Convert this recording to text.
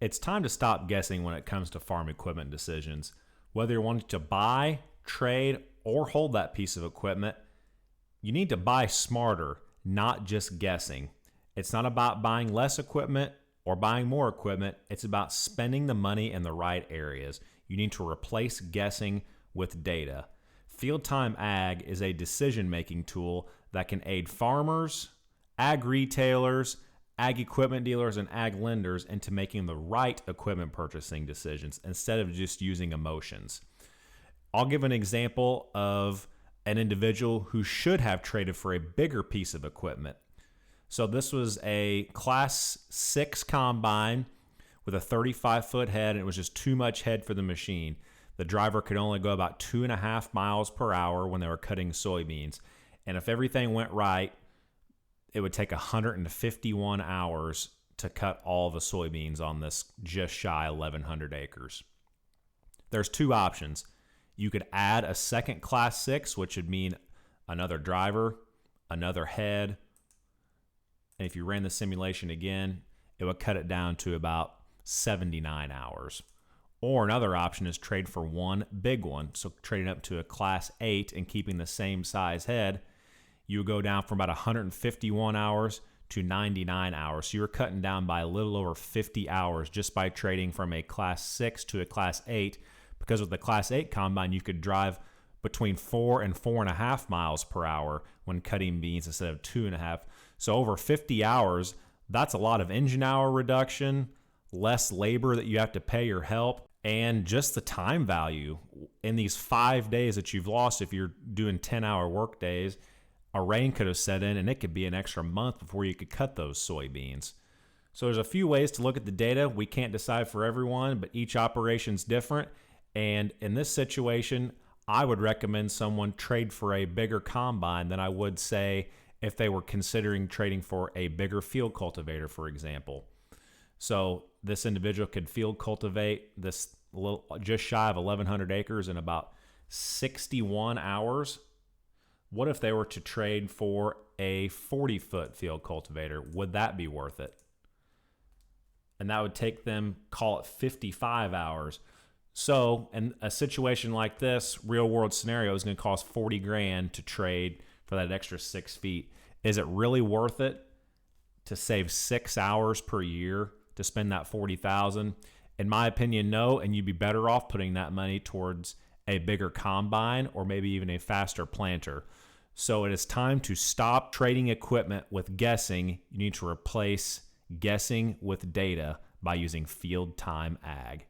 It's time to stop guessing when it comes to farm equipment decisions. Whether you're wanting to buy, trade, or hold that piece of equipment, you need to buy smarter, not just guessing. It's not about buying less equipment or buying more equipment. It's about spending the money in the right areas. You need to replace guessing with data. Field Time Ag is a decision-making tool that can aid farmers, ag retailers, ag equipment dealers, and ag lenders into making the right equipment purchasing decisions instead of just using emotions. I'll give an example of an individual who should have traded for a bigger piece of equipment. So this was a Class 6 combine with a 35-foot head, and it was just too much head for the machine. The driver could only go about 2.5 miles per hour when they were cutting soybeans. And if everything went right, it would take 151 hours to cut all the soybeans on this just shy 1,100 acres. There's two options. You could add a second Class 6, which would mean another driver, another head, and if you ran the simulation again, it would cut it down to about 79 hours. Or another option is trade for one big one. So trading up to a Class 8 and keeping the same size head, you would go down from about 151 hours to 99 hours. So you're cutting down by a little over 50 hours just by trading from a Class 6 to a Class 8. Because with the Class 8 combine, you could drive between 4 and 4.5 miles per hour when cutting beans instead of 2.5. So over 50 hours, that's a lot of engine hour reduction, less labor that you have to pay your help, and just the time value. In these 5 days that you've lost, if you're doing 10-hour work days, a rain could have set in and it could be an extra month before you could cut those soybeans. So there's a few ways to look at the data. We can't decide for everyone, but each operation's different. And in this situation, I would recommend someone trade for a bigger combine than I would say if they were considering trading for a bigger field cultivator, for example. So this individual could field cultivate this little, just shy of 1,100 acres in about 61 hours. What if they were to trade for a 40-foot field cultivator? Would that be worth it? And that would take them, call it 55 hours. So in a situation like this, real world scenario is going to cost $40,000 to trade for that extra 6 feet. Is it really worth it to save 6 hours per year to spend that $40,000? In my opinion, no, and you'd be better off putting that money towards a bigger combine or maybe even a faster planter. So it is time to stop trading equipment with guessing. You need to replace guessing with data by using Field Time Ag.